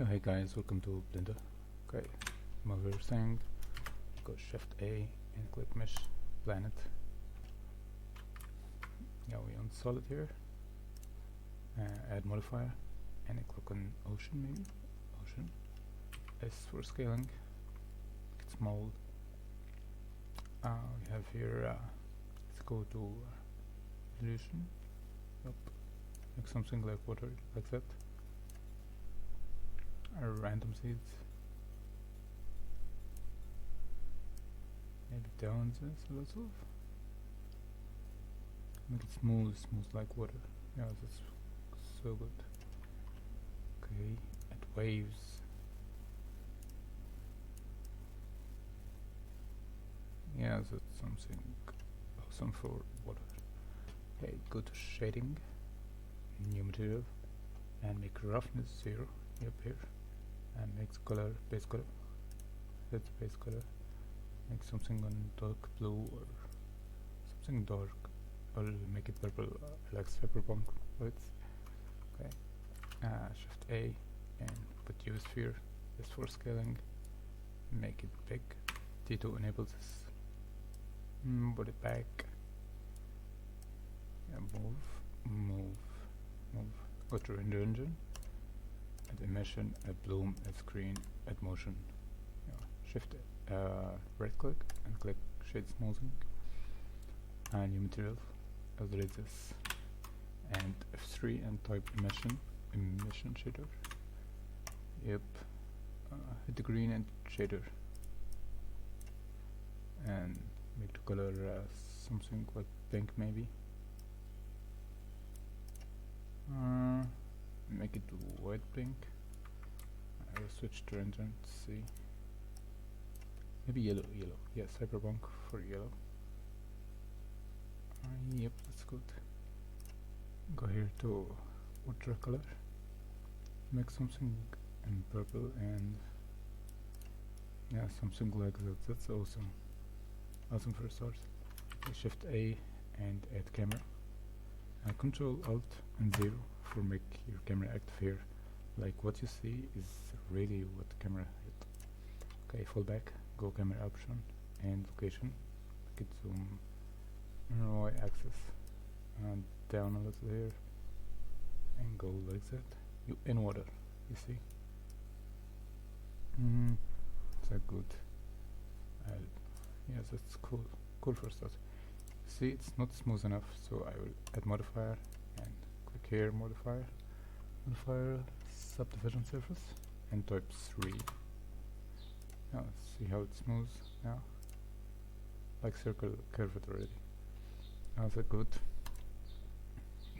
Oh, hey guys, welcome to Blender. Okay, mother thing, go Shift A and click Mesh Planet. Now we on solid here, add modifier, and I click on Ocean maybe, Ocean. S for scaling, make it small. We have here, let's go to resolution, yep, make something like water, like that. Random seeds, maybe down this a little, make it smooth like water. Yeah, that's so good. Okay, add waves. Yeah, that's something awesome for water. Okay, go to shading, new material, and make roughness 0. Yep, here. And make color, base color. Set the base color. Make something on dark blue or something dark. Or make it purple, like cyberpunk lights. Okay. Shift A and put sphere. S for scaling. Make it big. T2 enables this. Put it back. Yeah, move. Go to render engine. Add emission, add bloom, add screen, add motion. Yeah. Shift right click and click shade smoothing. New material, overlay this, and F3 and type emission shader. Yep. Hit the green and shader, and make the color something like pink maybe. Make it white pink. I will switch to render and see. Maybe yellow. Yeah, cyberpunk for yellow. Yep, that's good. Go here to watercolor. Make something in purple and yeah, something like that. That's awesome. Awesome for a start. Shift A and add camera. Control Alt and 0 for make your camera active here. Like what you see is really what the camera hit. Okay, fall back, go camera option and location. Make it zoom Y axis and down a little here and go like that. You in water, you see. Is that good? Yes, that's cool. Cool for start. See, it's not smooth enough, so I will add modifier and click here, modifier, subdivision surface, and type 3. Now see how it's smooth now, like circle curved already. Now is that good?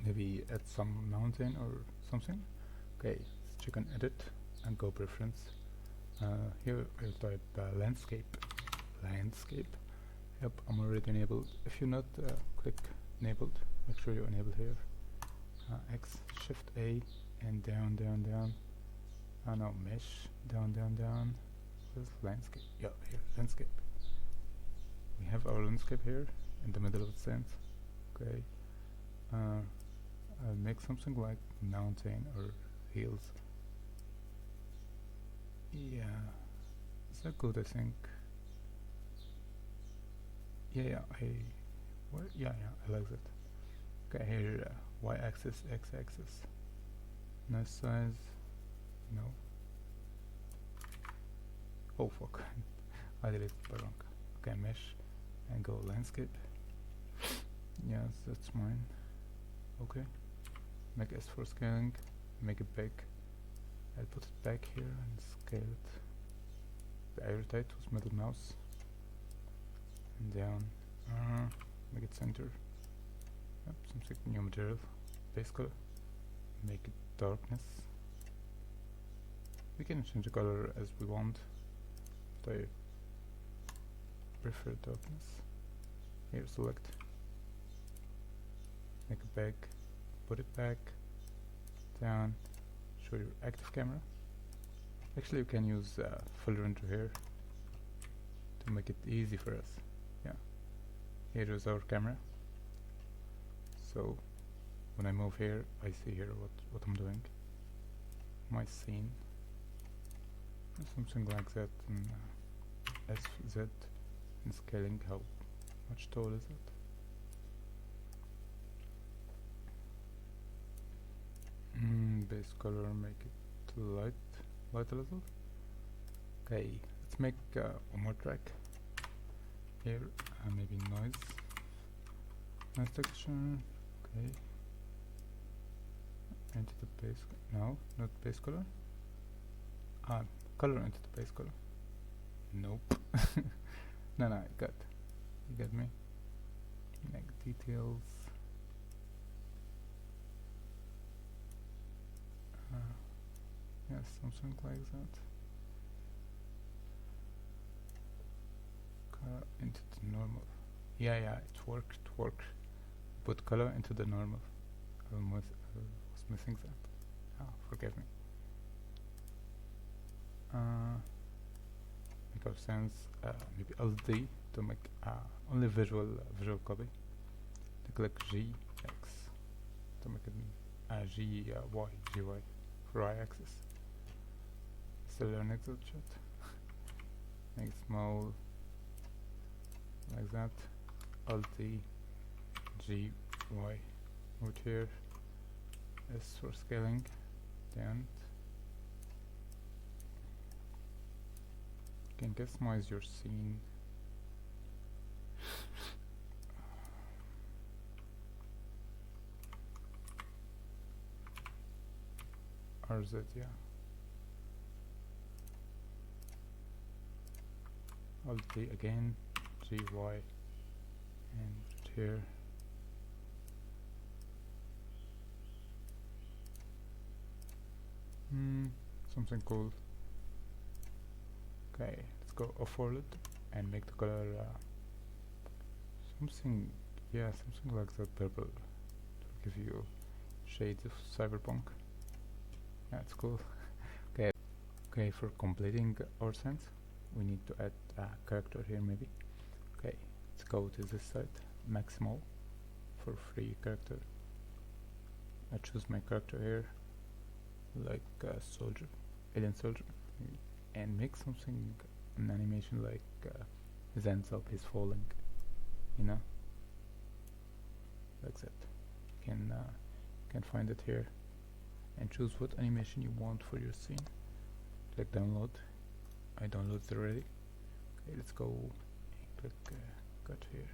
Maybe add some mountain or something. Okay, let's check on edit and go preference. Here I'll type landscape. Yep, I'm already enabled. If you're not, click enabled. Make sure you enable here. X, Shift A, and down. No, mesh, down. Where's landscape? Yeah, here, landscape. We have our landscape here in the middle of the scene. Okay. I'll make something like mountain or hills. Yeah, is that good? I think. Yeah, I like that. Okay, here y-axis, x-axis. Nice size. No. Oh fuck! I deleted it by wrong. Okay, mesh and go landscape. Yes, that's mine. Okay. Make S for scaling. Make it big. I'll put it back here and scale it. I rotate with middle mouse. And down, make it center. Yep, something new material, base color, make it darkness. We can change the color as we want, but I prefer darkness. Here, select, make it back, put it back, down, show your active camera. Actually, you can use full render here to make it easy for us. Here is our camera. So when I move here, I see here what I'm doing. My scene. something like that. And SZ and scaling. How much tall is it? Base color, make it light a little. Okay, let's make one more track here. Maybe noise texture. Okay, into the base. No, not base color. Color into the base color. Nope. No, you got me. Make details. Yes, something like that. Color into the normal. Yeah, it worked. Put color into the normal. I was missing that. Forgive me. Make our sense. Maybe Alt D to make only visual copy. To click G X to make it G Y for Y axis. Still learning that shit. Make it small like that. Alt D G Y. Move here. S for scaling. Down. You can customize your scene. RZ, yeah. Alt D again, GY, and here. Something cool. Okay, let's go offworld and make the color something like that purple to give you shades of cyberpunk. That's cool. Okay, for completing our sense, we need to add a character here maybe. Okay, let's go to this site, Maximal, for free character. I choose my character here, like a soldier, alien soldier, and make something, an animation like his ends up, he's falling, like that. You can find it here and choose what animation you want for your scene. Click download. I downloaded already. Okay, let's go and click cut here.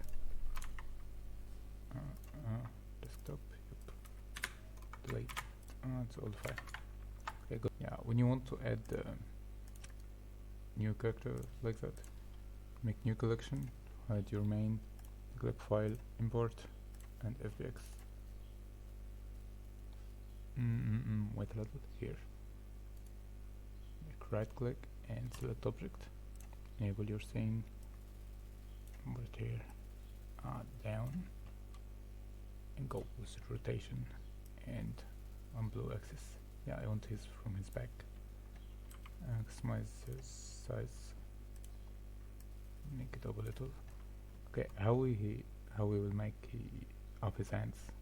Desktop. Yep. Delete. It's old file. Okay, good. Yeah, when you want to add new character like that, make new collection, hide your main, click file, import, and FBX. Wait a little here. Right click and select object, enable your scene, put it here, down, and go with rotation and on blue axis. Yeah, I want his from his back. Customize his size, make it up a little. Okay, how we will make up his hands.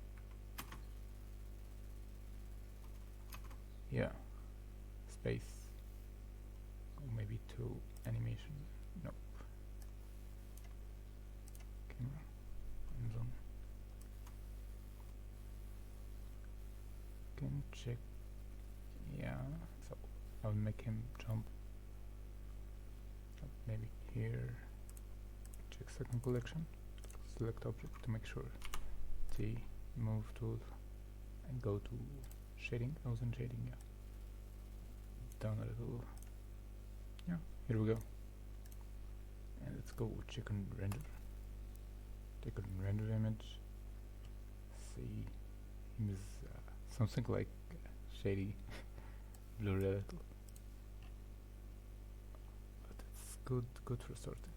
Yeah, space. Maybe two animation. Nope. Camera and zoom. Can check. Yeah. So I'll make him jump. Maybe here. Check second collection. Select object to make sure. T, move tool, and go to shading. Nose and shading. Yeah. Down a little. Yeah, here we go. And let's go check and render. Take a render image. See, him is something like shady, blurry a little. But it's good for starting.